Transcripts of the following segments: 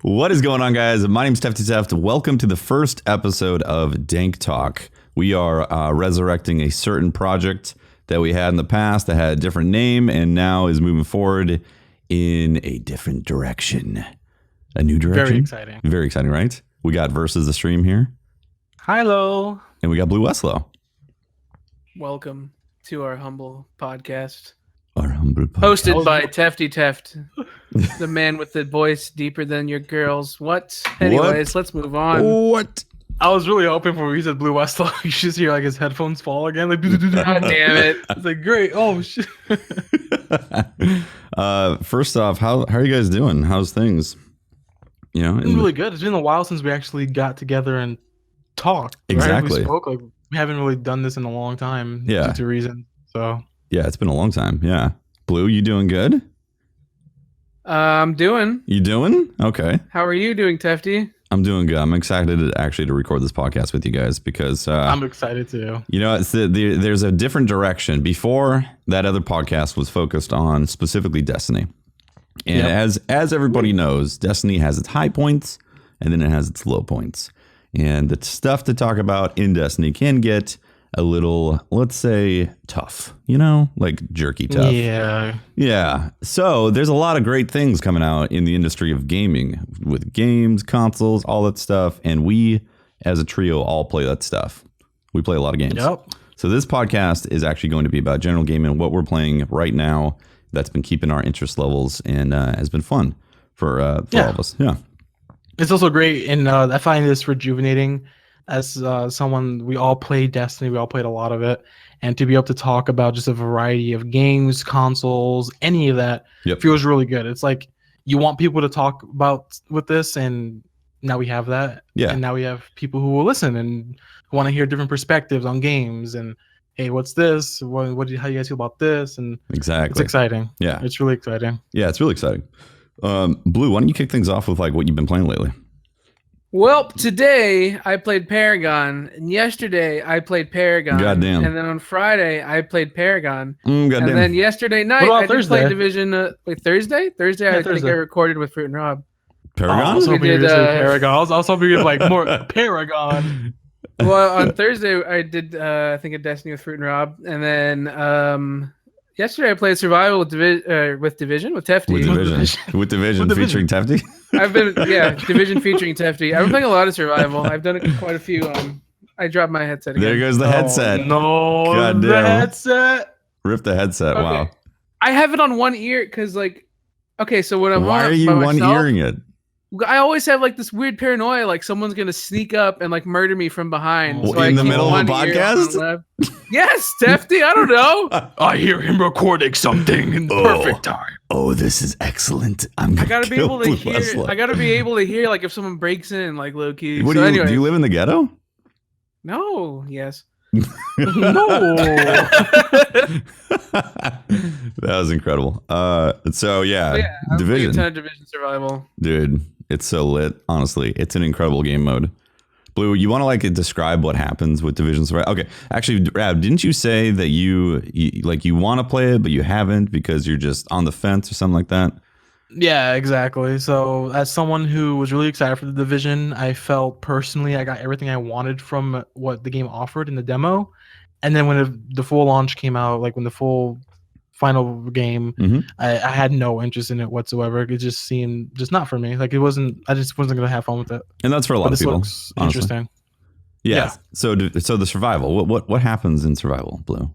What is going on, guys? My name is Tefty. Welcome to the first episode of Dank Talk. We are resurrecting a certain project that we had in the past that had a different name and now is moving forward in a different direction. A new direction. Very exciting. Very exciting, right? We got VersusTheStream here. Hello. And we got BlueWestlo. Welcome to our humble podcast. Our humble podcast. Hosted by Tefty Teft, the man with the voice deeper than your girls. What? Anyways, let's move on. What? I was really hoping for when he said BlueWestlo, you should just hear like his headphones fall again. Like, God damn it. It's like, great. Oh, shit. First off, how are you guys doing? How's things? You know, It's really good. It's been a while since we actually got together and talked. Exactly. Right? We spoke. Like, we haven't really done this in a long time. Yeah. Due to reason. So. Yeah, it's been a long time. Yeah. Blue, you doing good? I'm doing. You doing? Okay. How are you doing, Tefty? I'm doing good. I'm excited to record this podcast with you guys because I'm excited too. You know, it's there's a different direction. Before, that other podcast was focused on specifically Destiny. And as everybody knows, Destiny has its high points and then it has its low points. And the stuff to talk about in Destiny can get a little, let's say, tough, you know, like jerky tough. Yeah. So there's a lot of great things coming out in the industry of gaming with games, consoles, all that stuff. And we, as a trio, all play that stuff. We play a lot of games. Yep. So this podcast is actually going to be about general gaming and what we're playing right now that's been keeping our interest levels and has been fun for all of us. Yeah. It's also great. And I find this rejuvenating. As someone, we all play Destiny, we all played a lot of it, and to be able to talk about just a variety of games, consoles, any of that feels really good. It's like you want people to talk about with this, and now we have that. Yeah. And now we have people who will listen and want to hear different perspectives on games. And hey, what's this? How do you guys feel about this? And exactly, it's exciting. Yeah, it's really exciting. Yeah, it's really exciting. Blue, why don't you kick things off with like what you've been playing lately? Well, today I played Paragon, and yesterday I played Paragon. Goddamn. And then on Friday I played Paragon. Goddamn. And then yesterday night I did play Division. Thursday? Thursday I think I recorded with Fruit and Rob. Paragon? I was hoping you were going to say Paragon. I was hoping you were like more Paragon. Well, on Thursday I did I think a Destiny with Fruit and Rob, and then yesterday I played Survival with Division with Tefty. With Division featuring Tefty. I've been Division featuring Tefty. I've been playing a lot of Survival. I've done quite a few. I dropped my headset again. There goes the headset. No, God the damn. headset. Rip the headset. Okay. Wow. I have it on one ear because so when I'm why are you one earing it? I always have like this weird paranoia, like someone's gonna sneak up and like murder me from behind. So in the middle of a podcast? Yes, Tefty. I don't know. I hear him recording something in the perfect time. Oh, this is excellent. I gotta be able to hear. I gotta be able to hear like if someone breaks in, like low key. Do you live in the ghetto? No. Yes. No. That was incredible. So yeah, Division. A ton of Division Survival. Dude, it's so lit. Honestly, it's an incredible game mode. Blue, you want to like describe what happens with Division Survival? Okay, actually, Rab, didn't you say that you want to play it but you haven't because you're just on the fence or something like that? Yeah, exactly. So as someone who was really excited for the Division, I felt personally I got everything I wanted from what the game offered in the demo. And then when the full launch came out, like when the full final game, I had no interest in it whatsoever. It just seemed just not for me. Like I just wasn't gonna have fun with it. And that's for a lot of people. Looks interesting. Yeah. So the survival. What happens in survival, Blue?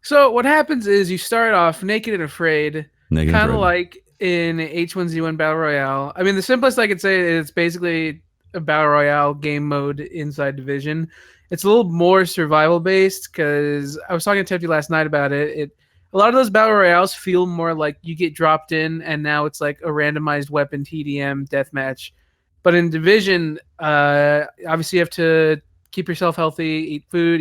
So what happens is you start off naked and afraid, kind of like in H1Z1 Battle Royale. I mean, the simplest I could say is it's basically a Battle Royale game mode inside Division. It's a little more survival based because I was talking to Tefty last night about it. A lot of those Battle Royales feel more like you get dropped in and now it's like a randomized weapon TDM deathmatch. But in Division, obviously you have to keep yourself healthy, eat food,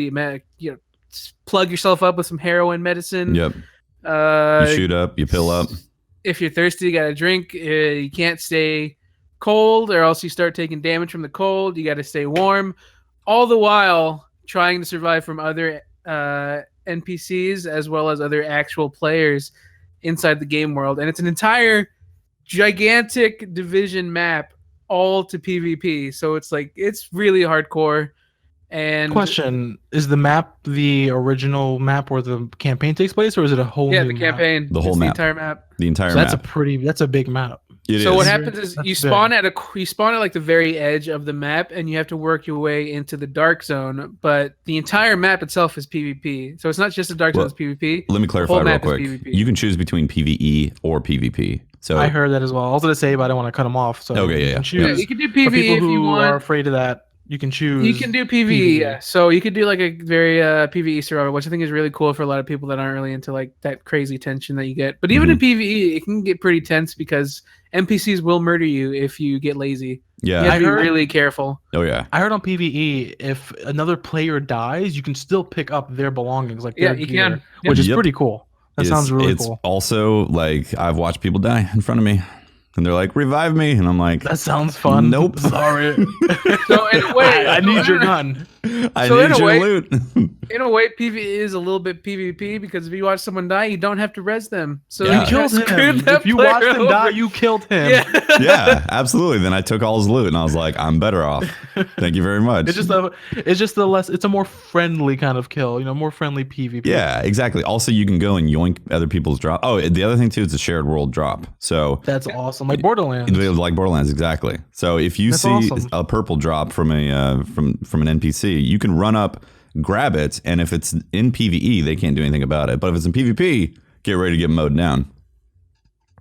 plug yourself up with some heroin medicine. Yep. You shoot up, you pill up. If you're thirsty, you got to drink. You can't stay cold or else you start taking damage from the cold. You got to stay warm. All the while trying to survive from other NPCs as well as other actual players inside the game world. And it's an entire gigantic Division map all to PvP. So it's like it's really hardcore. And question, is the map the original map where the campaign takes place, or is it a whole new the campaign, the whole map, the entire map. The entire so map. That's a big map. So what happens is you spawn at like the very edge of the map, and you have to work your way into the dark zone. But the entire map itself is PvP. So it's not just the dark zone; it's PvP. Let me clarify real quick. You can choose between PvE or PvP. So I heard that as well. I was going to say, but I don't want to cut them off. So okay, you can choose. You can do PvE for people if you who want. are afraid of that. You can choose. You can do PvE. Yeah. So you could do like a very PvE survival, which I think is really cool for a lot of people that aren't really into like that crazy tension that you get. But even in PvE, it can get pretty tense because NPCs will murder you if you get lazy. Yeah, you have to be really careful. Oh yeah, I heard on PvE, if another player dies, you can still pick up their belongings, like their gear, which is pretty cool. That sounds really cool. It's also like I've watched people die in front of me. And they're like, revive me. And I'm like, that sounds fun. Nope. Sorry. So in a way, I need your gun. I need your loot. In a way, PvE is a little bit PvP because if you watch someone die, you don't have to res them. So you killed him. If you watched him die, you killed him. Yeah, absolutely. Then I took all his loot and I was like, I'm better off. Thank you very much. It's a more friendly kind of kill, more friendly PvP. Yeah, exactly. Also, you can go and yoink other people's drop. Oh, the other thing too is a shared world drop. So that's awesome. Like Borderlands. Like Borderlands, exactly. So if you see a purple drop from a from an NPC, you can run up, grab it, and if it's in PvE, they can't do anything about it. But if it's in PvP, get ready to get mowed down.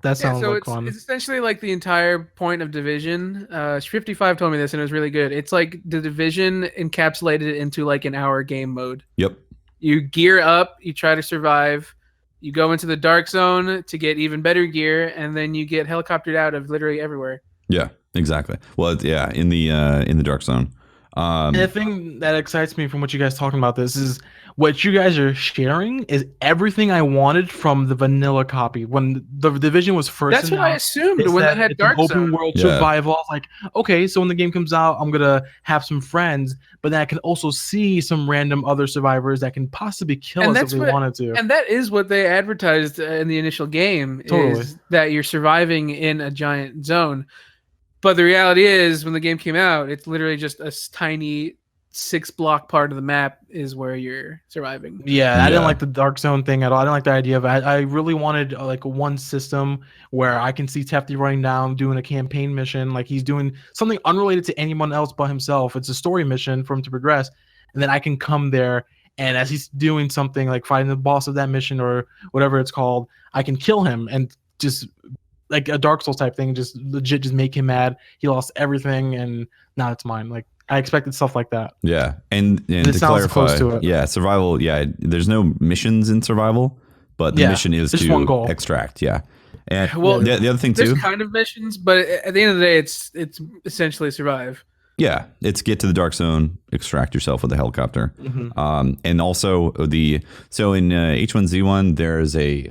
That sounds like fun. It's essentially like the entire point of Division. 55 told me this, and it was really good. It's like the Division encapsulated into like an hour game mode. Yep. You gear up, you try to survive. You go into the dark zone to get even better gear, and then you get helicoptered out of literally everywhere. Yeah, exactly. Well, yeah, in the dark zone. And the thing that excites me from what you guys talking about this is what you guys are sharing is everything I wanted from the vanilla copy. When the Division was first That's what I assumed when it had dark zone. Open world survival. I was like, okay, so when the game comes out, I'm gonna have some friends, but then I can also see some random other survivors that can possibly kill us if we wanted to. And that is what they advertised in the initial game, is that you're surviving in a giant zone. But the reality is, when the game came out, it's literally just a tiny 6-block part of the map is where you're surviving. Yeah, I didn't like the dark zone thing at all. I didn't like the idea of it. I really wanted like one system where I can see Tefty running down, doing a campaign mission, like he's doing something unrelated to anyone else but himself. It's a story mission for him to progress, and then I can come there, and as he's doing something like fighting the boss of that mission or whatever it's called, I can kill him and just like a Dark Souls type thing, just legit just make him mad. He lost everything, and now it's mine. Like I expected stuff like that. Yeah, and to clarify, survival. Yeah, there's no missions in survival, but the mission is to extract. Yeah, and the other thing too, there's kind of missions, but at the end of the day, it's essentially survive. Yeah, it's get to the dark zone, extract yourself with a helicopter, and also in H1Z1 there's a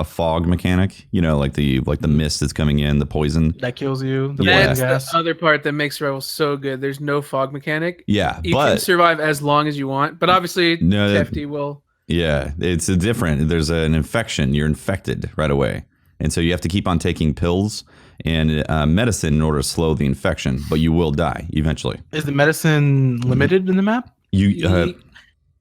fog mechanic. Like the mist that's coming in, the poison that kills you. That's the other part that makes survival so good. There's no fog mechanic. Yeah, you can survive as long as you want, but obviously Tefty will. Yeah, it's a different. There's an infection. You're infected right away, and so you have to keep on taking pills and medicine in order to slow the infection, but you will die eventually. Is the medicine limited in the map?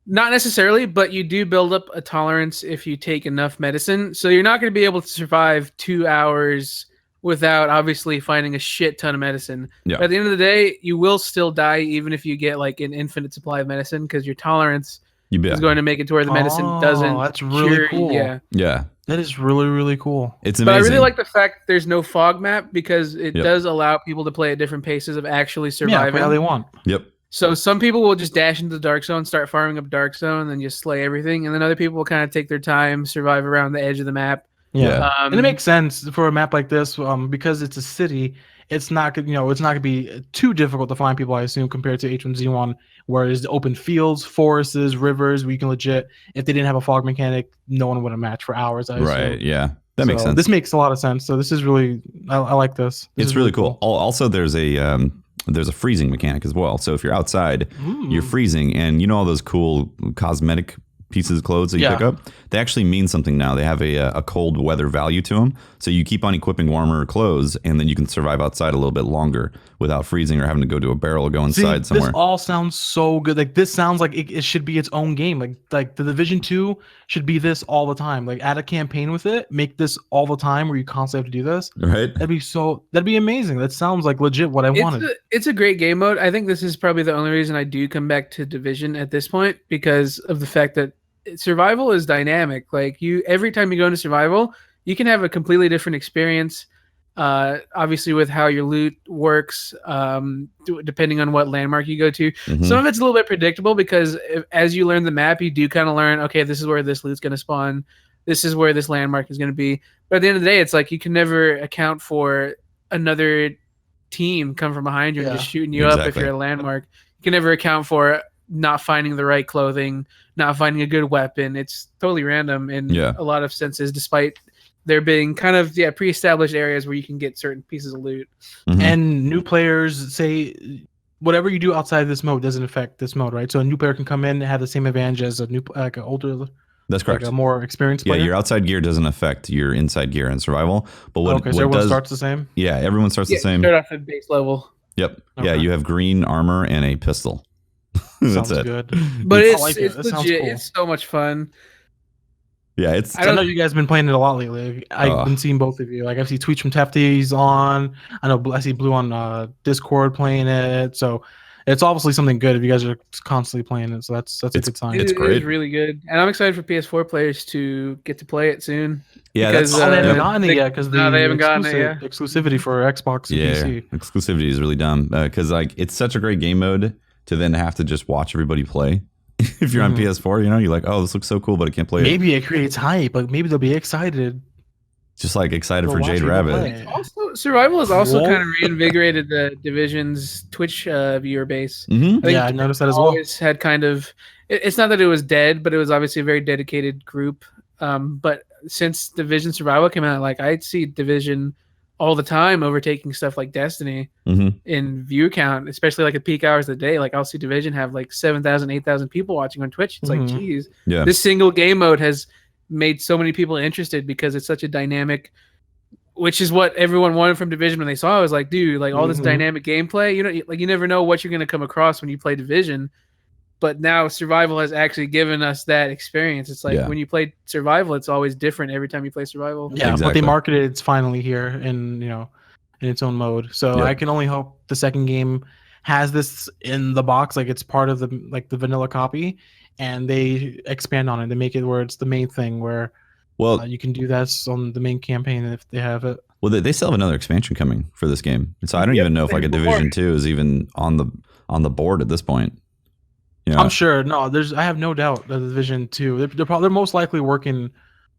Not necessarily, but you do build up a tolerance if you take enough medicine. So you're not going to be able to survive 2 hours without obviously finding a shit ton of medicine. Yeah. But at the end of the day, you will still die even if you get like an infinite supply of medicine because your tolerance is going to make it to where the medicine doesn't. That's really cool. Yeah. That is really, really cool. It's amazing. But I really like the fact there's no fog map because it does allow people to play at different paces of actually surviving. Yeah, they want. Yep. So some people will just dash into the dark zone, start farming up dark zone, and then just slay everything. And then other people will kind of take their time, survive around the edge of the map. Yeah. And it makes sense for a map like this because it's a city. It's not gonna be too difficult to find people, I assume, compared to H1Z1, where there's open fields, forests, rivers, where you can legit. If they didn't have a fog mechanic, no one would have matched for hours. I assume. Right? Yeah, that makes sense. This makes a lot of sense. So this is really, I like this. It's really cool. Also, there's a freezing mechanic as well. So if you're outside, you're freezing, and all those cool cosmetic pieces of clothes that you pick up, they actually mean something now. They have a cold weather value to them. So you keep on equipping warmer clothes, and then you can survive outside a little bit longer without freezing or having to go to a barrel or go inside somewhere. This all sounds so good. Like this sounds like it should be its own game. Like the Division 2 should be this all the time. Like add a campaign with it, make this all the time where you constantly have to do this. Right. That'd be amazing. That sounds like legit what I wanted. It's a great game mode. I think this is probably the only reason I do come back to Division at this point, because of the fact that survival is dynamic. Like every time you go into survival, you can have a completely different experience. Obviously with how your loot works, depending on what landmark you go to. Some of it's a little bit predictable because as you learn the map, you do kind of learn, okay, this is where this loot's going to spawn. This is where this landmark is going to be. But at the end of the day, it's like you can never account for another team come from behind you and just shooting you up if you're at a landmark. You can never account for not finding the right clothing, not finding a good weapon. It's totally random in a lot of senses, despite there being kind of pre-established areas where you can get certain pieces of loot. And new players say whatever you do outside of this mode doesn't affect this mode, right? So a new player can come in and have the same advantage as an older. That's correct. Like a more experienced player. Yeah, your outside gear doesn't affect your inside gear in survival. But so everyone starts the same? Yeah, everyone starts the same. Start off at base level. Yep. Okay. Yeah, you have green armor and a pistol. That's Sounds good. But it's legit. Cool. It's so much fun. Yeah, I know you guys have been playing it a lot lately. I've been seeing both of you. Like I see tweets from Tefty, he's on. I know I see Blue on Discord playing it. So it's obviously something good if you guys are constantly playing it. So that's a good sign. It's great. It's really good, and I'm excited for PS4 players to get to play it soon. Yeah, because they haven't gotten it yet because they haven't gotten it yet. Exclusivity for Xbox and PC. Exclusivity is really dumb because like it's such a great game mode to then have to just watch everybody play. If you're on PS4, you're like, oh, this looks so cool, but I can't play it. Maybe it creates hype. Like maybe they'll be excited. Just like excited for Jade Rabbit. Also, survival has also kind of reinvigorated the Division's Twitch viewer base. I noticed that as well. Always had kind of. It's not that it was dead, but it was obviously a very dedicated group. But since Division Survival came out, like I'd see Division all the time overtaking stuff like Destiny in view count, especially like at peak hours of the day. Like I'll see Division have like 7,000, 8,000 people watching on Twitch. It's like, geez, this single game mode has made so many people interested because it's such a dynamic, which is what everyone wanted from Division when they saw it. I was like, dude, like all this dynamic gameplay, you never know what you're going to come across when you play Division. But now Survival has actually given us that experience. It's like when you play Survival, it's always different every time you play Survival. Yeah, what they marketed, it's finally here in its own mode. So I can only hope the second game has this in the box, like it's part of the vanilla copy, and they expand on it. They make it where it's the main thing, where you can do that on the main campaign if they have it. Well, they still have another expansion coming for this game, so I don't even know if like a Division 2 is even on the board at this point. I'm sure. No, I have no doubt that the Division 2. They're most likely working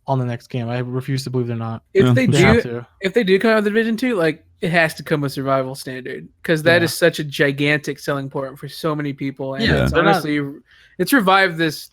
on the next game. I refuse to believe they're not. If they do come out with Division 2, like it has to come with survival standard because that is such a gigantic selling point for so many people. And it's honestly, it's revived this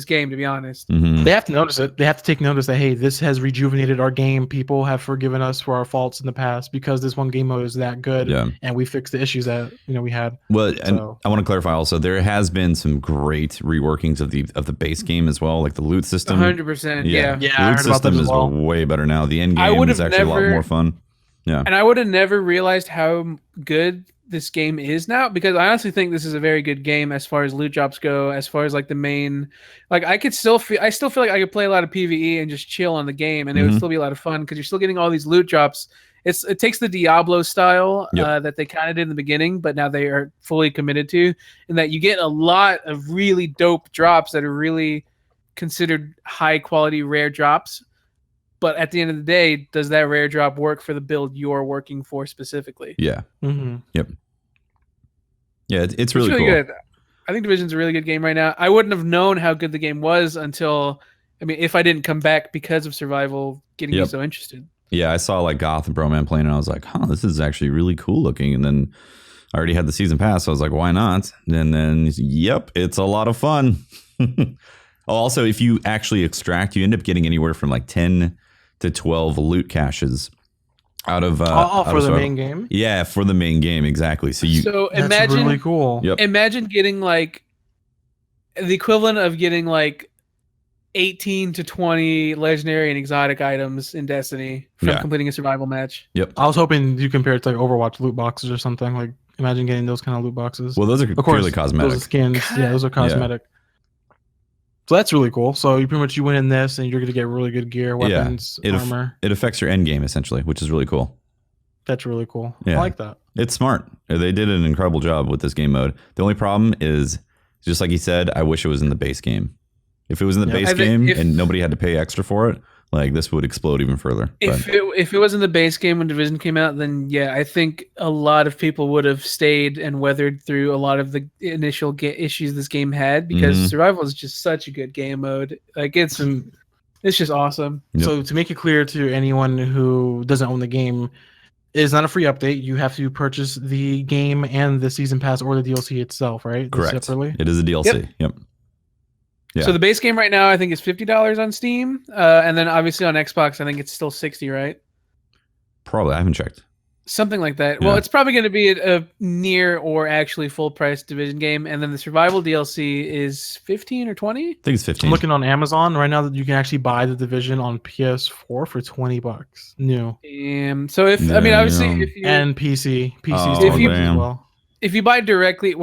game, to be honest. They have to notice it. They have to take notice that, hey, this has rejuvenated our game. People have forgiven us for our faults in the past because this one game mode is that good, and we fixed the issues that we had. Well, and I want to clarify also, there has been some great reworkings of the base game as well, like the loot system. 100%. Yeah. The loot system is way better now. The end game is actually a lot more fun. Yeah. And I would have never realized how good this game is now, because I honestly think this is a very good game as far as loot drops go, as far as like the main, like I still feel like I could play a lot of PvE and just chill on the game and it would still be a lot of fun because you're still getting all these loot drops. It takes the Diablo style that they kind of did in the beginning, but now they are fully committed to, and that you get a lot of really dope drops that are really considered high quality rare drops. But at the end of the day, does that rare drop work for the build you're working for specifically? Yeah. Yep. Yeah, it's really cool. Good. I think Division's a really good game right now. I wouldn't have known how good the game was until, if I didn't come back because of Survival getting me so interested. Yeah, I saw like Goth and Broman playing, and I was like, this is actually really cool looking. And then I already had the season pass, so I was like, why not? And then, it's a lot of fun. Also, if you actually extract, you end up getting anywhere from like 10 to 12 loot caches out of for the main game. Yeah, for the main game, exactly. So imagine, that's really cool. Imagine getting like the equivalent of getting like 18 to 20 legendary and exotic items in Destiny from completing a survival match. Yep. I was hoping you compare it to like Overwatch loot boxes or something. Like, imagine getting those kind of loot boxes. Well, those are purely cosmetic. Those are skins. Yeah, those are cosmetic. So that's really cool. So you pretty much you win in this, and you're going to get really good gear, weapons, armor. It affects your end game essentially, which is really cool. That's really cool. Yeah. I like that. It's smart. They did an incredible job with this game mode. The only problem is, just like he said, I wish it was in the base game. If it was in the base game and nobody had to pay extra for it, like this would explode even further. If it was in the base game when Division came out, then yeah, I think a lot of people would have stayed and weathered through a lot of the initial issues this game had, because survival is just such a good game mode. Like it's just awesome. Yep. So to make it clear to anyone who doesn't own the game, it's not a free update. You have to purchase the game and the season pass or the DLC itself, right? Correct. Separately. It is a DLC. Yep. Yeah. So the base game right now, I think, is $50 on Steam, and then obviously on Xbox, I think it's still $60, right? Probably. I haven't checked. Something like that. Yeah. Well, it's probably going to be a near or actually full price Division game, and then the survival DLC is 15 or 20. I think it's 15. I'm looking on Amazon right now that you can actually buy the Division on PS4 for $20 new. So if I mean, obviously, if you and PC as well. If you buy directly,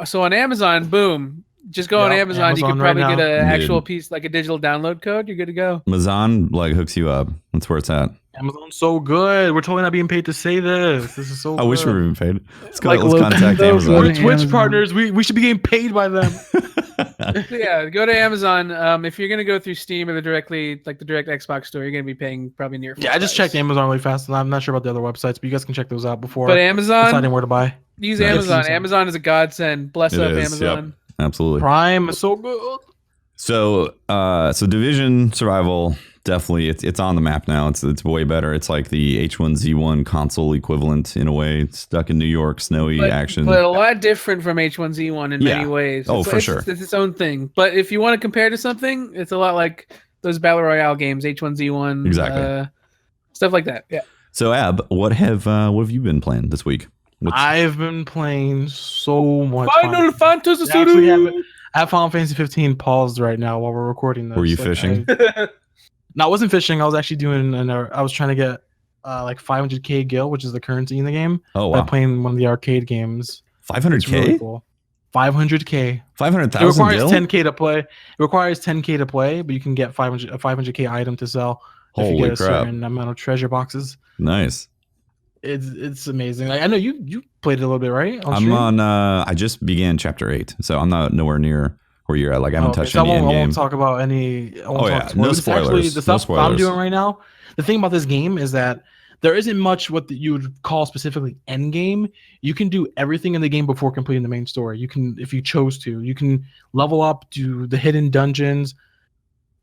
so on Amazon, boom. Just go on Amazon. You can probably get an actual piece, like a digital download code. You're good to go. Amazon like hooks you up. That's where it's at. Amazon's so good. We're totally not being paid to say this. This is so good. I wish we were being paid. Let's contact Amazon. We're Twitch partners. We should be getting paid by them. Yeah, go to Amazon. If you're gonna go through Steam or the direct Xbox store, you're gonna be paying probably near. I just checked Amazon really fast, and I'm not sure about the other websites, but you guys can check those out before. But Amazon, deciding where to buy. Use Amazon. Amazon is a godsend. Bless up Amazon. Yep. Absolutely. Prime is so good. So Division Survival, definitely it's on the map now. It's way better. It's like the H1Z1 console equivalent in a way. It's stuck in New York, snowy action. But a lot different from H1Z1 in many ways. For sure. It's its own thing. But if you want to compare to something, it's a lot like those Battle Royale games, H1Z1. Exactly. Stuff like that. Yeah. So Ab, what have you been playing this week? I've been playing so much. Final Fantasy. I have Final Fantasy 15 paused right now while we're recording this. Were you fishing? No, I wasn't fishing. I was actually doing I was trying to get like 500k gil, which is the currency in the game. Oh wow! By playing one of the arcade games. 500k. Really cool. 500k. 500,000. It requires 10k to play. It requires 10k to play, but you can get a 500k item to sell if you get a certain amount of treasure boxes. Nice. It's amazing. I know you played it a little bit, right? I'm on. I just began chapter 8, so I'm not nowhere near where you're at. Like I haven't touched any end game. I won't talk about any. No spoilers. Actually, the stuff I'm doing right now. The thing about this game is that there isn't much what you would call specifically end game. You can do everything in the game before completing the main story. You can, if you chose to, you can level up, do the hidden dungeons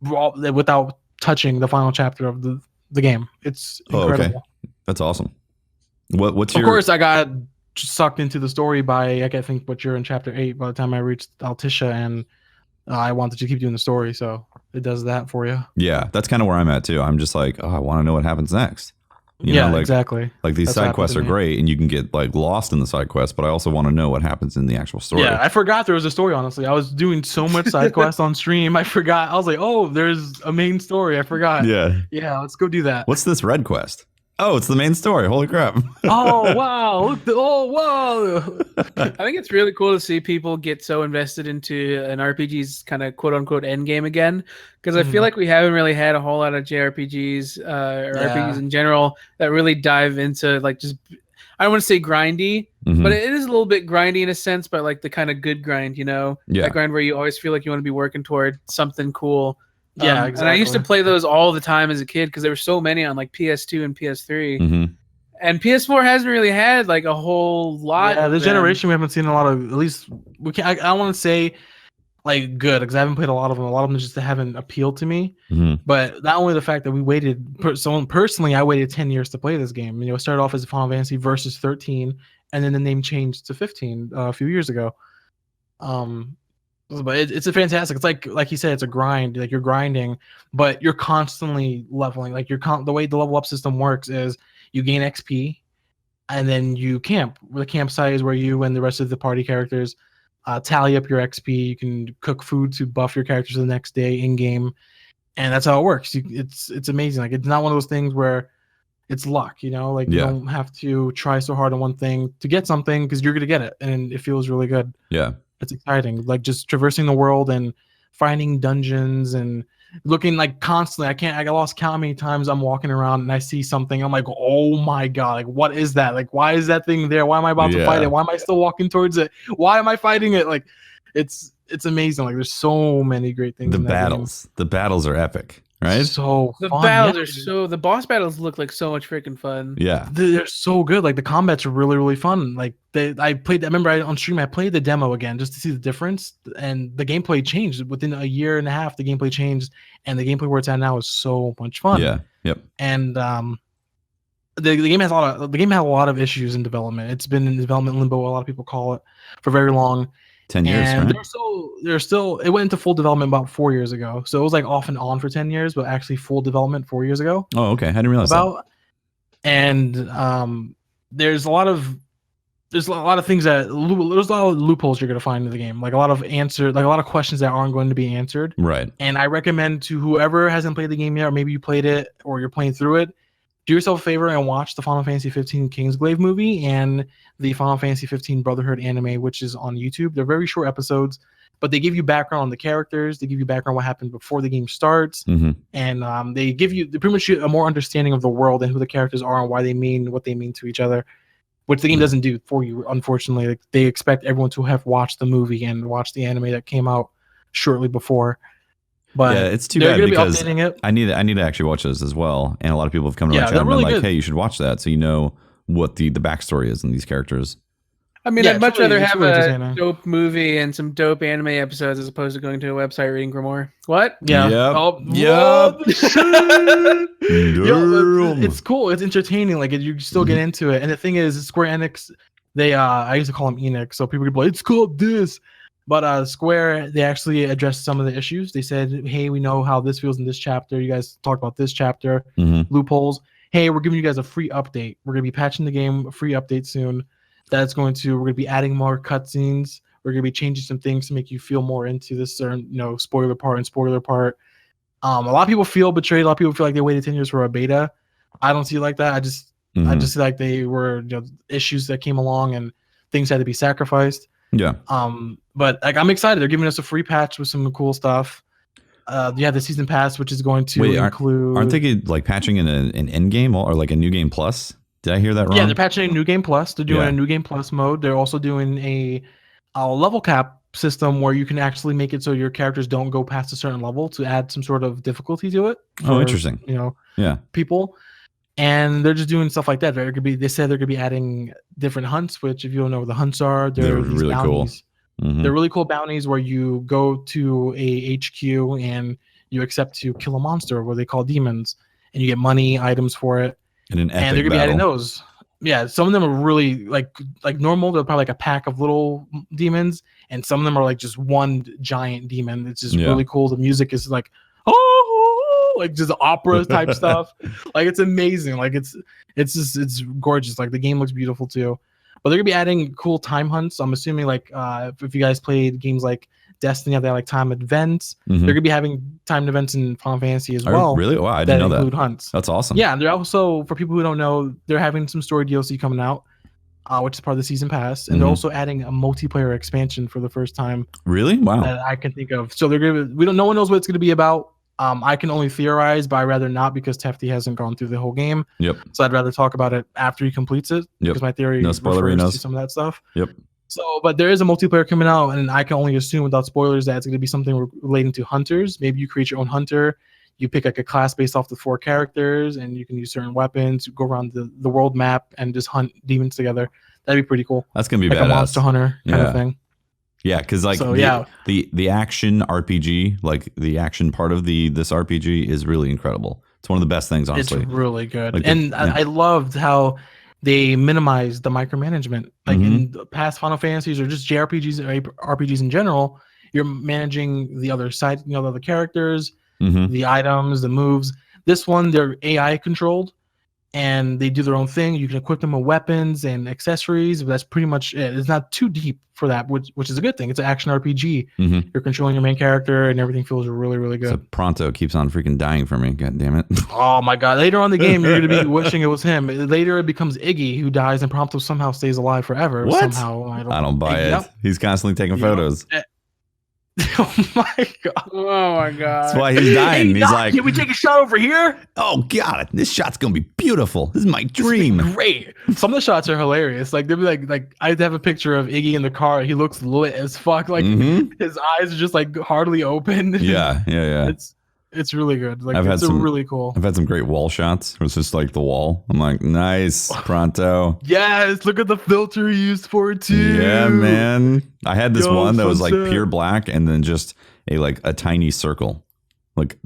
without touching the final chapter of the game. It's incredible. Okay. That's awesome. What's of course, I got sucked into the story by, I think, but you're in chapter 8 by the time I reached Altissia, and I wanted to keep doing the story, so it does that for you. Yeah, that's kind of where I'm at too. I'm just like, I want to know what happens next. You know, exactly. Like these side quests are great, and you can get like lost in the side quests, but I also want to know what happens in the actual story. Yeah, I forgot there was a story. Honestly, I was doing so much side quests on stream, I forgot. I was like, oh, there's a main story. I forgot. Yeah, let's go do that. What's this red quest? Oh, it's the main story. Holy crap. Oh, wow. Oh, wow. I think it's really cool to see people get so invested into an RPG's kind of quote unquote end game again. Because I feel like we haven't really had a whole lot of JRPGs or RPGs in general that really dive into like just, I don't want to say grindy, but it is a little bit grindy in a sense, but like the kind of good grind, you know? Yeah. That grind where you always feel like you want to be working toward something cool. Yeah, exactly. And I used to play those all the time as a kid because there were so many on like PS2 and PS3. And PS4 hasn't really had like a whole lot. Yeah, this generation we haven't seen a lot of. At least we can. I don't want to say like good because I haven't played a lot of them. A lot of them just haven't appealed to me. But not only the fact that we waited. Personally, I waited 10 years to play this game. You know, it started off as Final Fantasy Versus 13, and then the name changed to 15 a few years ago. But it's a fantastic. It's like you said, it's a grind. Like you're grinding, but you're constantly leveling. Like the way the level up system works is you gain XP, and then you camp. The campsite is where you and the rest of the party characters tally up your XP. You can cook food to buff your characters the next day in game, and that's how it works. It's amazing. Like, it's not one of those things where it's luck, you know, like you don't have to try so hard on one thing to get something, because you're gonna get it, and it feels really good. Yeah, it's exciting. Like, just traversing the world and finding dungeons and looking, like, constantly. I lost count how many times I'm walking around and I see something. I'm like, oh my god, like, what is that? Like, why is that thing there? Why am I about to fight it? Why am I still walking towards it? Why am I fighting it? Like, it's amazing. Like, there's so many great things. The battles are epic. Right? So the battles are so, the boss battles look like so much freaking fun. Yeah, they're so good. Like, the combats are really, really fun. Like, I remember on stream I played the demo again just to see the difference, and the gameplay changed within a year and a half. The gameplay changed, and the gameplay where it's at now is so much fun. Yeah, yep. And the game has a lot of issues in development. It's been in development limbo, a lot of people call it, for very long. 10 years, and right? They're still, it went into full development about 4 years ago. So it was like off and on for 10 years, but actually full development 4 years ago. Oh, okay. I didn't realize that. And there's a lot of things that, there's a lot of loopholes you're going to find in the game. Like, a lot of questions that aren't going to be answered. Right. And I recommend to whoever hasn't played the game yet, or maybe you played it or you're playing through it, do yourself a favor and watch the Final Fantasy 15 Kingsglaive movie and the Final Fantasy 15 Brotherhood anime, which is on YouTube. They're very short episodes, but they give you background on the characters. They give you background on what happened before the game starts. And they pretty much a more understanding of the world and who the characters are and why they mean what they mean to each other, which the game doesn't do for you, unfortunately. Like, they expect everyone to have watched the movie and watched the anime that came out shortly before. But yeah, it's too bad because I need to actually watch this as well. And a lot of people have come to my channel and been like, hey, you should watch that so you know what the backstory is in these characters. I mean, I'd much rather have a dope movie and some dope anime episodes as opposed to going to a website reading Grimoire. What? Yeah. Yep. Oh, yep. It's cool. It's entertaining. Like, you still get into it. And the thing is, Square Enix, I used to call them Enix, so people could be like, it's called this. But Square, they actually addressed some of the issues. They said, hey, we know how this feels in this chapter. You guys talked about this chapter, loopholes. Hey, we're giving you guys a free update. We're going to be patching the game, a free update soon. We're going to be adding more cutscenes. We're going to be changing some things to make you feel more into this certain, spoiler part. A lot of people feel betrayed. A lot of people feel like they waited 10 years for a beta. I don't see it like that. I just see like they were issues that came along and things had to be sacrificed. Yeah. But like, I'm excited. They're giving us a free patch with some cool stuff. You have the season pass, which is going to include. Aren't they like patching in an end game or like a new game plus? Did I hear that wrong? Yeah, they're patching a new game plus. They're doing a new game plus mode. They're also doing a level cap system where you can actually make it so your characters don't go past a certain level to add some sort of difficulty to it. Oh, interesting. People. And they're just doing stuff like that. They said they're gonna be adding different hunts, which, if you don't know what the hunts are, they're really bounties. Cool. They're really cool bounties where you go to a HQ and you accept to kill a monster, what they call demons, and you get money, items for it. And they're gonna be adding those. Yeah, some of them are really like normal. They're probably like a pack of little demons, and some of them are like just one giant demon. It's just really cool. The music is like, like just opera type stuff. Like, it's amazing. Like, it's gorgeous. Like, the game looks beautiful too. But they're gonna be adding cool time hunts. I'm assuming, like, if you guys played games like Destiny, they have like time events. They're gonna be having timed events in Final Fantasy as well. Really? Wow, I didn't know that. Include hunts. That's awesome. Yeah, and they're also, for people who don't know, they're having some story DLC coming out, which is part of the season pass, and they're also adding a multiplayer expansion for the first time. Really? Wow. That I can think of. So no one knows what it's gonna be about. I can only theorize, but I'd rather not, because Tefty hasn't gone through the whole game. Yep. So I'd rather talk about it after he completes it, because my theory refers to some of that stuff. Yep. So, but there is a multiplayer coming out, and I can only assume without spoilers that it's going to be something relating to hunters. Maybe you create your own hunter. You pick like a class based off the 4 characters, and you can use certain weapons, go around the world map, and just hunt demons together. That'd be pretty cool. That's going to be like badass. A Monster Hunter kind of thing. Yeah, because like the action RPG, like the action part of this RPG is really incredible. It's one of the best things, honestly. It's really good. Like I loved how they minimized the micromanagement. Like in the past Final Fantasies or just JRPGs or RPGs in general, you're managing the other side, the other characters, the items, the moves. This one, they're AI controlled. and they do their own thing. You can equip them with weapons and accessories, but that's pretty much it. It's not too deep for that, which is a good thing. It's an action RPG. Mm-hmm. You're controlling your main character, and everything feels really, really good. So Pronto keeps on freaking dying for me. God damn it. Oh my god. Later on in the game, you're going to be wishing it was him. Later, it becomes Iggy who dies, and Pronto somehow stays alive forever. What? Somehow. I don't buy it. Yep. He's constantly taking photos. Oh my god. Oh my god. That's why he's dying. Hey, he's like, can we take a shot over here? oh god, this shot's gonna be beautiful. This is my dream. Great. Some of the shots are hilarious. Like they'll be like I'd have a picture of Iggy in the car. He looks lit as fuck. Like his eyes are just like hardly open. Yeah. It's really good. Like I've had some really cool. I've had some great wall shots. It was just like the wall. I'm like, nice, Pronto. Yes, look at the filter he used for it too. Yeah, man. I had this one that was like pure black and then just a tiny circle. Like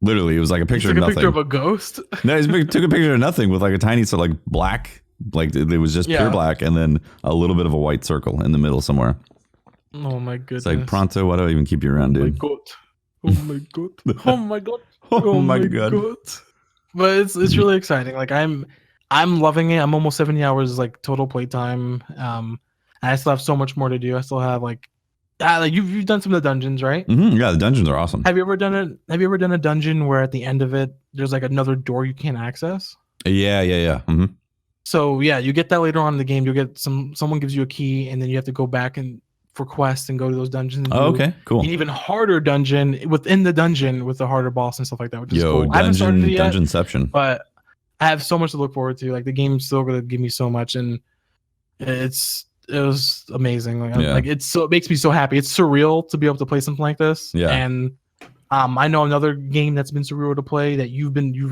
literally, it was like a picture of nothing. A picture of a ghost. No, he took a picture of nothing with like a tiny like black, like it was just pure black and then a little bit of a white circle in the middle somewhere. Oh my goodness. It's like, Pronto, why do I even keep you around, dude? Oh my god. Oh my god. Oh my god. But it's really exciting. Like I'm loving it. I'm almost 70 hours like total playtime. And I still have so much more to do. I still have like you've done some of the dungeons, right? Mm-hmm. Yeah, the dungeons are awesome. Have you ever done a dungeon where at the end of it there's like another door you can't access? Yeah. Mm-hmm. So yeah, you get that later on in the game. You'll get someone gives you a key, and then you have to go back and for quests and go to those dungeons. And okay, cool. An even harder dungeon within the dungeon with the harder boss and stuff like that, which is cool. I haven't started it yet, Dungeonception. but I have so much to look forward to. Like the game's still gonna give me so much, and it was amazing. Like it makes me so happy. It's surreal to be able to play something like this. Yeah. And I know another game that's been surreal to play that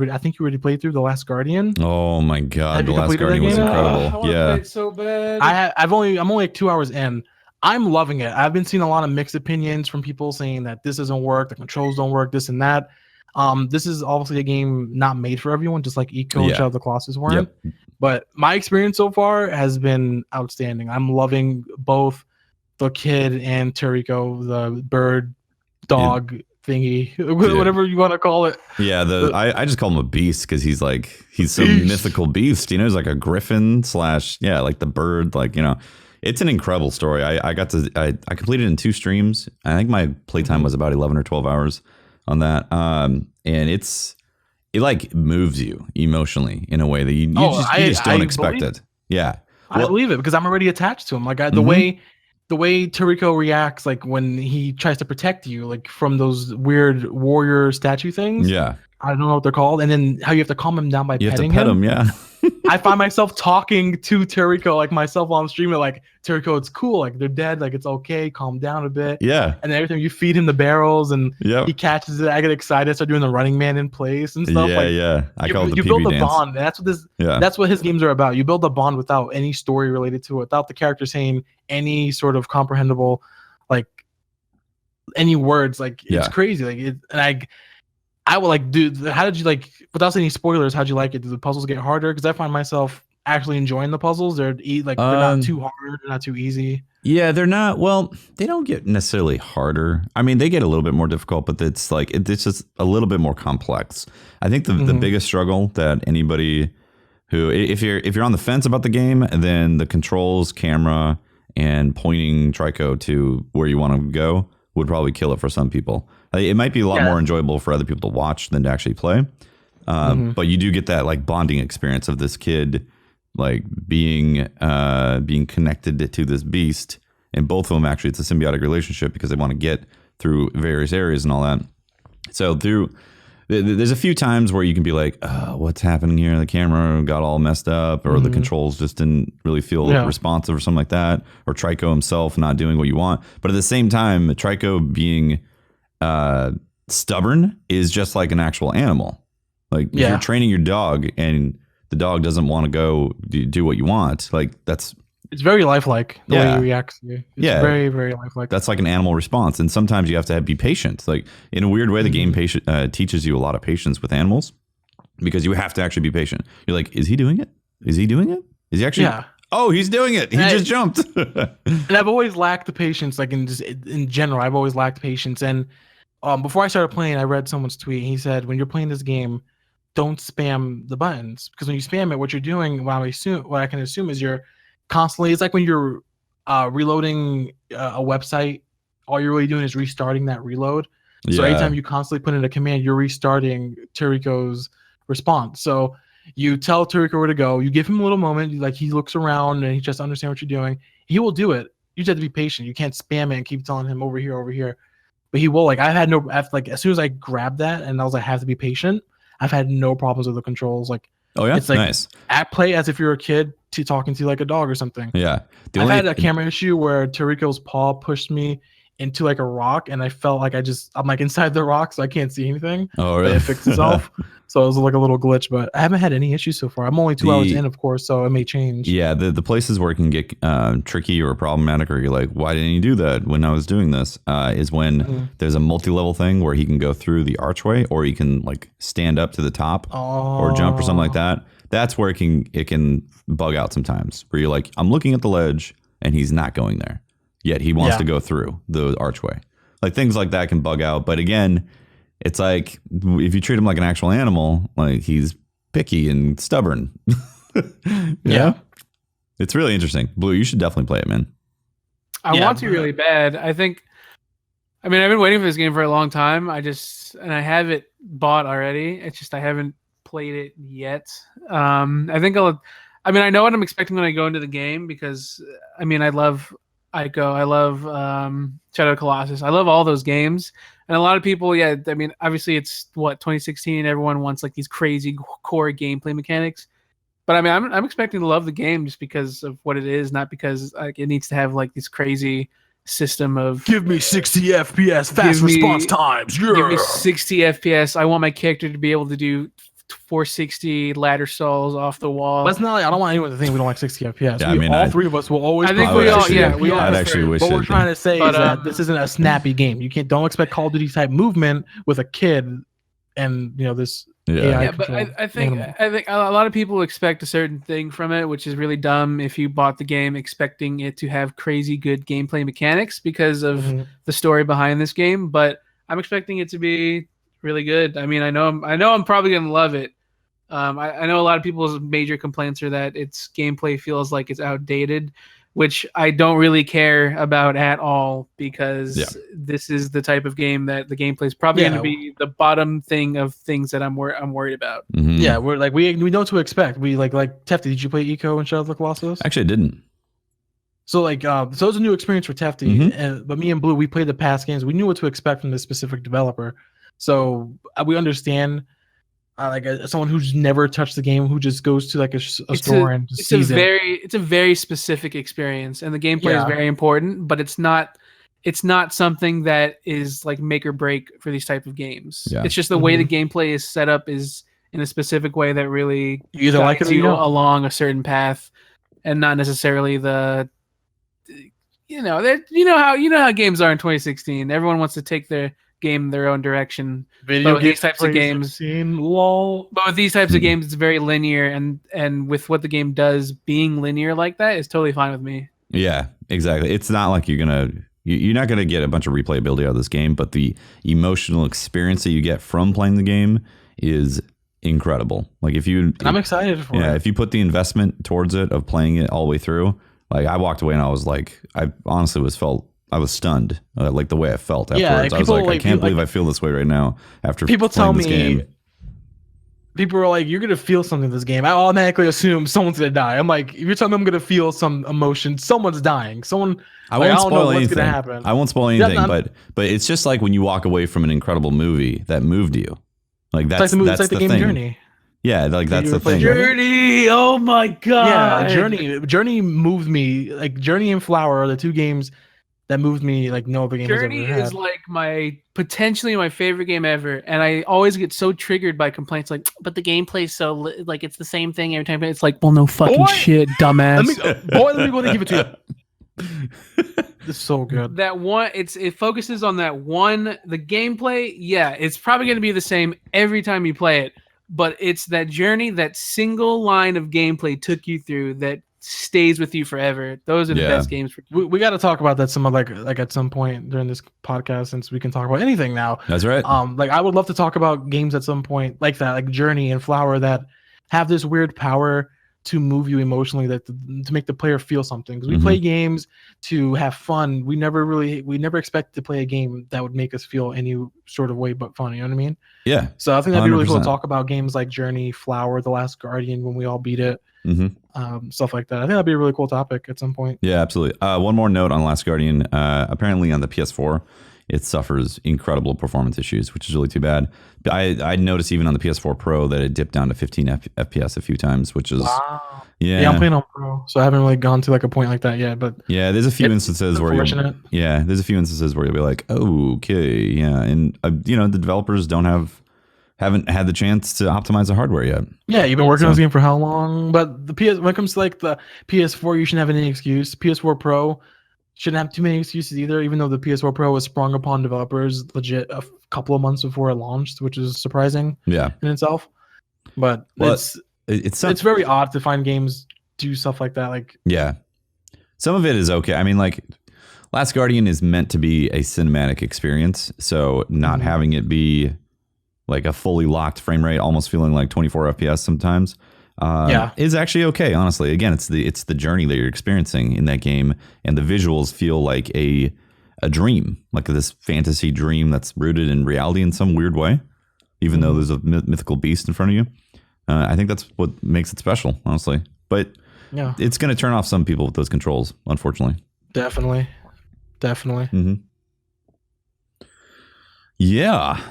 I think you already played through, The Last Guardian. Oh my god, The Last Guardian was incredible. Play it so bad. I'm only like 2 hours in. I'm loving it. I've been seeing a lot of mixed opinions from people saying that this doesn't work, the controls don't work, this and that. This is obviously a game not made for everyone, just like Eco and Shadow of the Colossus weren't. Yep. But my experience so far has been outstanding. I'm loving both the kid and Toriko, the bird dog thingy, whatever you want to call it. Yeah, I just call him a beast because he's some mythical beast. He's like a griffin / like the bird, It's an incredible story. I completed it in 2 streams. I think my playtime was about 11 or 12 hours on that. And it like moves you emotionally in a way that you just don't expect it. Yeah. I believe it because I'm already attached to him. Like the way Toriko reacts, like when he tries to protect you, like from those weird warrior statue things. Yeah. I don't know what they're called. And then how you have to calm him down by petting him. Yeah. I find myself talking to Toriko, like myself while I'm streaming, like, Toriko, it's cool. Like, they're dead. Like, it's okay. Calm down a bit. Yeah. And then every time you feed him the barrels and he catches it, I get excited. I start doing the Running Man in place and stuff. Yeah. I call it the you PB build a dance. bond. And that's what his games are about. You build a bond without any story related to it, without the character saying any sort of comprehensible, like, any words. Like, it's crazy. Like, I would like, dude, how did you like, without any spoilers, how'd you like it? Did the puzzles get harder? Because I find myself actually enjoying the puzzles. They're not too hard, they're not too easy. Yeah, they're not. Well, they don't get necessarily harder. I mean, they get a little bit more difficult, but it's like it's just a little bit more complex. I think the biggest struggle that anybody who, if you're on the fence about the game, then the controls, camera, and pointing Trico to where you want to go would probably kill it for some people. It might be a lot more enjoyable for other people to watch than to actually play. But you do get that like bonding experience of this kid like being connected to this beast, and both of them actually it's a symbiotic relationship because they want to get through various areas and all that. So there's a few times where you can be like, oh, what's happening here? The camera got all messed up, or the controls just didn't really feel responsive or something like that, or Trico himself not doing what you want. But at the same time, Trico being stubborn is just like an actual animal. Like if you're training your dog and the dog doesn't want to go do what you want, like it's very lifelike the way he reacts to you. It's very, very lifelike. That's like an animal response. And sometimes you have to be patient. Like in a weird way, the game teaches you a lot of patience with animals because you have to actually be patient. You're like, is he doing it? Is he doing it? Is he actually? Yeah. Oh, he's doing it. He just jumped. And I've always lacked the patience. Like in general, I've always lacked patience. And before I started playing, I read someone's tweet. He said, when you're playing this game, don't spam the buttons, because when you spam it, what you're doing, what I can assume is you're constantly. It's like when you're reloading a website, all you're really doing is restarting that reload. So anytime you constantly put in a command, you're restarting Toriko's response. So you tell Toriko where to go. You give him a little moment. Like, he looks around and he just understands what you're doing. He will do it. You just have to be patient. You can't spam it and keep telling him over here. But he will. Like, as soon as I grabbed that and I was like, I have to be patient, I've had no problems with the controls. Like, it's like nice. Play as if you're a kid talking to like a dog or something. Yeah. I've had a camera issue where Toriko's paw pushed me into like a rock, and I felt like I'm like inside the rock, so I can't see anything. Oh, really? But it fixed itself. So it was like a little glitch, but I haven't had any issues so far. I'm only 2 hours in, of course, so it may change. Yeah, the places where it can get tricky or problematic, or you're like, why didn't you do that when I was doing this, is when there's a multi-level thing where he can go through the archway, or he can like stand up to the top or jump or something like that. That's where it can bug out sometimes, where you're like, I'm looking at the ledge and he's not going there, yet he wants to go through the archway. Like, things like that can bug out. But again, it's like, if you treat him like an actual animal, like, he's picky and stubborn. Yeah. It's really interesting. Blue, you should definitely play it, man. I want to really bad. I've been waiting for this game for a long time. I have it bought already. It's just I haven't played it yet. I know what I'm expecting when I go into the game, because I love Ico, I love Shadow of the Colossus, I love all those games, and a lot of people, obviously it's 2016, everyone wants like these crazy core gameplay mechanics, but I'm expecting to love the game just because of what it is, not because it needs to have like this crazy system of give me 60 FPS fast response times. Give me 60 FPS. I want my character to be able to do 460 ladder stalls off the wall. But it's not like, I don't want anyone to think we don't like 60 FPS. Yeah, all three of us will always. I think we all. I'd actually wish. What we're trying to say is that this isn't a snappy game. You don't expect Call of Duty type movement with a kid, and this. AI but I think a lot of people expect a certain thing from it, which is really dumb. If you bought the game expecting it to have crazy good gameplay mechanics because of the story behind this game, but I'm expecting it to be really good. I know I'm probably gonna love it. I know a lot of people's major complaints are that its gameplay feels like it's outdated, which I don't really care about at all, because this is the type of game that the gameplay is probably going to be the bottom thing of things that I'm worried about. Mm-hmm. Yeah, we're like we know what to expect. We like Tefty. Did you play Eco and Shadow of the Colossus? Actually, I didn't. So so it was a new experience for Tefty, but me and Blue, we played the past games. We knew what to expect from this specific developer, so we understand. Someone who's never touched the game, who just goes to like a store and just sees it. It's a very specific experience, and the gameplay is very important. But it's not something that is like make or break for these type of games. Yeah. It's just the way the gameplay is set up is in a specific way that really you either like it or you don't. Along a certain path, and not necessarily the how games are in 2016. Everyone wants to take their game their own direction. These types of games, but with these types of games, it's very linear, and with what the game does, being linear like that is totally fine with me. Yeah, exactly. It's not like you're not gonna get a bunch of replayability out of this game, but the emotional experience that you get from playing the game is incredible. Like I'm excited for it. Yeah, if you put the investment towards it of playing it all the way through, like I walked away and I was like, I honestly I was stunned, like the way I felt afterwards. I was like, I can't believe I feel this way right now after people playing this tell me. game. People are like, you're gonna feel something in this game. I automatically assume someone's gonna die. I'm like, if you're telling me I'm gonna feel some emotion, someone's dying. I won't spoil anything. What's gonna happen. I won't spoil anything, but it's just like when you walk away from an incredible movie that moved you. Like that's it's like the game thing. Journey. Yeah, like that's the thing. Journey. Oh my god. Yeah, Journey moved me. Like Journey and Flower are the two games that moved me like no other game Journey has ever had. is like potentially my favorite game ever, and I always get so triggered by complaints like, but the gameplay's so like it's the same thing every time. It's like, well, no fucking shit, dumbass. Let me go and give it to you. It's so good. That one, it focuses on that one. The gameplay, yeah, it's probably going to be the same every time you play it, but it's that journey, that single line of gameplay took you through that stays with you forever. Those are the best games. We got to talk about that some like at some point during this podcast, since we can talk about anything now. That's right. Like I would love to talk about games at some point like that, like Journey and Flower, that have this weird power to move you emotionally, that to make the player feel something. Because we play games to have fun. We never expect to play a game that would make us feel any sort of way but fun. You know what I mean? Yeah. So I think that'd be really cool to talk about games like Journey, Flower, The Last Guardian when we all beat it. Stuff like that. I think that'd be a really cool topic at some point. Yeah, absolutely. One more note on Last Guardian. Apparently on the PS4, it suffers incredible performance issues, which is really too bad. I noticed even on the PS4 Pro that it dipped down to 15 FPS a few times, which is yeah. I'm playing on Pro, so I haven't really gone to like a point like that yet. But yeah, there's a few instances where you'll be like, oh, okay, yeah, and the developers haven't had the chance to optimize the hardware yet. Yeah, you've been working on this game for how long? But when it comes to like the PS4, you shouldn't have any excuse. PS4 Pro shouldn't have too many excuses either, even though the PS4 Pro was sprung upon developers legit a couple of months before it launched, which is surprising in itself. But it's very odd to find games do stuff like that. Like, yeah, some of it is okay. I mean, like Last Guardian is meant to be a cinematic experience, so not having it be like a fully locked frame rate, almost feeling like 24 FPS sometimes, is actually okay. Honestly, again, it's the journey that you're experiencing in that game, and the visuals feel like a dream, like this fantasy dream that's rooted in reality in some weird way, even though there's a mythical beast in front of you. I think that's what makes it special, honestly. But it's going to turn off some people with those controls, unfortunately. Definitely. Yeah.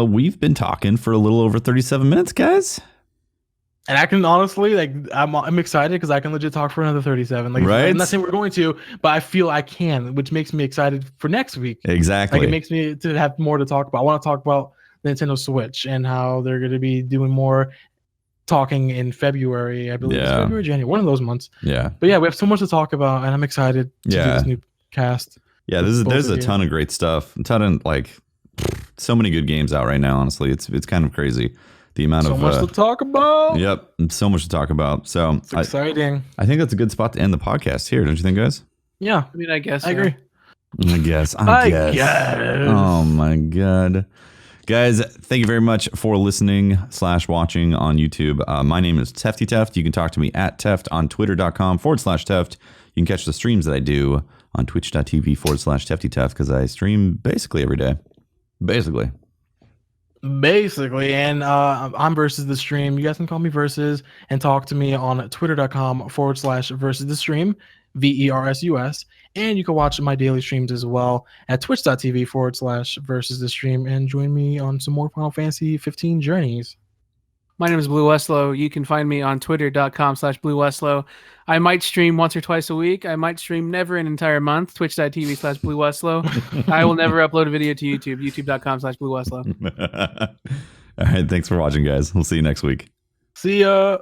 We've been talking for a little over 37 minutes, guys. And I can honestly, like, I'm excited because I can legit talk for another 37. Like, right? I'm not saying we're going to, but I feel I can, which makes me excited for next week. Exactly. Like, it makes me to have more to talk about. I want to talk about the Nintendo Switch and how they're going to be doing more talking in February. I believe it's February, January, one of those months. Yeah. But yeah, we have so much to talk about, and I'm excited to do this new cast. Yeah, there's a ton of great stuff. A ton of like so many good games out right now. Honestly, it's kind of crazy the amount of so much to talk about. Yep, so much to talk about. So it's exciting. I think that's a good spot to end the podcast here. Don't you think, guys? Yeah, I mean, I guess I agree. I guess. Oh my god. Guys, thank you very much for listening / watching on YouTube. My name is Tefty Teft. You can talk to me at Teft on twitter.com/Teft. You can catch the streams that I do on twitch.tv/Tefty Teft, because I stream basically every day. Basically. And I'm VersusTheStream. You guys can call me Versus and talk to me on twitter.com/VersusTheStream, VERSUS. And you can watch my daily streams as well at twitch.tv/VersusTheStream and join me on some more Final Fantasy 15 journeys. My name is BlueWestlo. You can find me on twitter.com/BlueWestlo. I might stream once or twice a week. I might stream never an entire month. Twitch.tv/BlueWestlo. I will never upload a video to YouTube. YouTube.com/BlueWestlo. All right. Thanks for watching, guys. We'll see you next week. See ya.